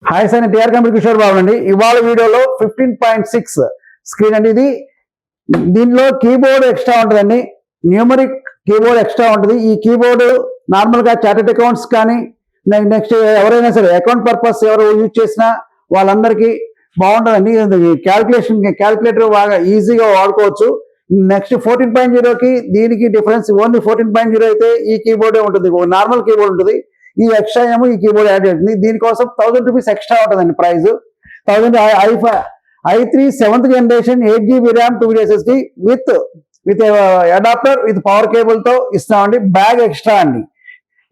Hi sir, TR company Kishore Babu అండి. ఇవాళ వీడియోలో 15.6 స్క్రీన్ అండి. ఇది దీనిలో కీబోర్డ్ ఎక్స్ట్రా ఉంటుందండి, న్యూమరిక్ కీబోర్డ్ ఎక్స్ట్రా ఉంటుంది. ఈ కీబోర్డు నార్మల్గా చార్టెడ్ అకౌంట్స్ కానీ నెక్స్ట్ ఎవరైనా సరే అకౌంట్ పర్పస్ ఎవరు యూజ్ చేసినా వాళ్ళందరికీ బాగుంటుందండి. క్యాల్కులేటర్ బాగా ఈజీగా వాడుకోవచ్చు. నెక్స్ట్ 14.0కి దీనికి డిఫరెన్స్ ఓన్లీ 14.0 అయితే ఈ కీబోర్డే ఉంటుంది, నార్మల్ కీబోర్డ్ ఉంటుంది. ఈ ఎక్స్ట్రా ఏమో ఈ కీబోర్డ్ యాడ్ అవుతుంది. దీనికోసం 1000 రూపీస్ ఎక్స్ట్రా ఉంటుందండి price. 1000 i3 7th generation 8GB RAM 2GB SSD with adapter with power cable తో ఇస్తామండి. బ్యాగ్ ఎక్స్ట్రా అండి.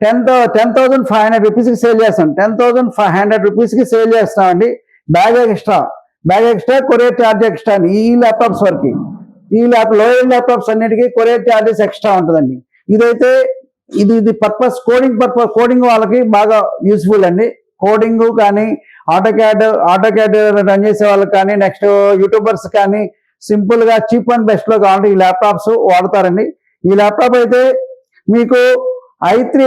10,500 రూపీస్కి సేల్ చేస్తాం. 10,500 రూపీస్కి సేల్ చేస్తామండి. Bag extra courier charge extra అండి. ఈ ల్యాప్టాప్స్ వరకు, లోయర్ ల్యాప్టాప్స్ అన్నిటికీ కొరియర్ ఛార్జెస్ ఎక్స్ట్రా ఉంటుందండి. ఇదైతే ఇది కోడింగ్ వాళ్ళకి బాగా యూస్ఫుల్ అండి. కోడింగ్ కానీ ఆటోక్యాడ్ రన్ చేసే వాళ్ళకి కానీ నెక్స్ట్ యూట్యూబర్స్ కానీ సింపుల్ గా చీప్ అండ్ బెస్ట్ లో కావాలంటే ఈ ల్యాప్టాప్స్ వాడతారండి. ఈ ల్యాప్టాప్ అయితే మీకు i3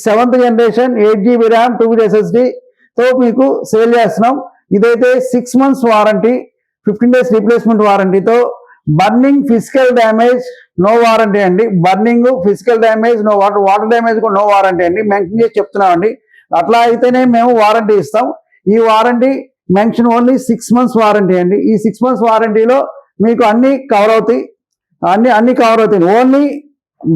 7th generation 8GB RAM 2GB SSD తో మీకు సేల్ చేస్తున్నాం. ఇదైతే 6 months వారంటీ, 15 days రీప్లేస్మెంట్ వారంటీతో, burning physical damage no warranty అండి. Burning physical damage no, water damage కూడా నో వారంటీ అండి. మెన్షన్ చేసి చెప్తున్నామండి. అట్లా అయితేనే మేము వారంటీ ఇస్తాం. ఈ warranty mention only 6 months warranty అండి. ఈ 6 months వారంటీలో మీకు అన్ని కవర్ అవుతాయి. Only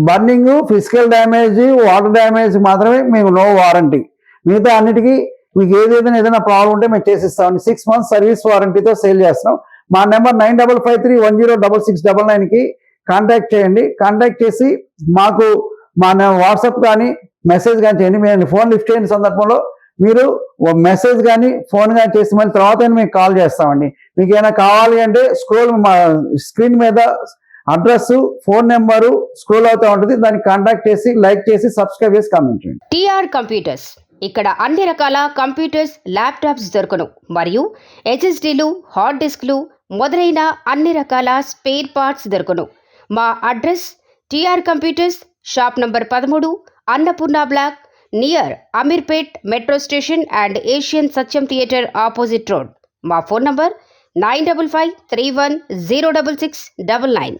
burning, physical damage, water damage మాత్రమే మేము నో వారంటీ. మిగతా అన్నిటికీ మీకు ఏదైనా ప్రాబ్లం ఉంటే మేము చేసిస్తామండి. 6 months సర్వీస్ వారంటీతో సేల్ చేస్తున్నాం. మా నెంబర్ 9553106699కి కాంటాక్ట్ చేయండి. కాంటాక్ట్ చేసి మాకు మా వాట్సాప్ కానీ మెసేజ్ కానీ చేయండి. మేము ఫోన్ లిఫ్ట్ చేయని సందర్భంలో మీరు మెసేజ్ కానీ ఫోన్ కానీ చేసి మళ్ళీ తర్వాత మేము కాల్ చేస్తామండి. మీకు ఏమైనా కావాలి అంటే స్క్రీన్ మీద అడ్రస్, ఫోన్ నెంబరు స్క్రోల్ అవుతూ ఉంటుంది. దాన్ని కాంటాక్ట్ చేసి, లైక్ చేసి, సబ్స్క్రైబ్ చేసి కామెంట్ చేయండి. టీఆర్ కంప్యూటర్స్ ఇక్కడ అన్ని రకాల కంప్యూటర్స్, ల్యాప్టాప్స్ దొరకను మరియు HSDలు, హార్డ్ డిస్క్లు మొదలైన అన్ని రకాల స్పేర్ పార్ట్స్ దొరకను. మా address TR computers, shop number 13, Annapurna block, near Ameerpet metro station and Asian Sathyam theatre opposite road. మా ఫోన్ నంబర్ 9553106699.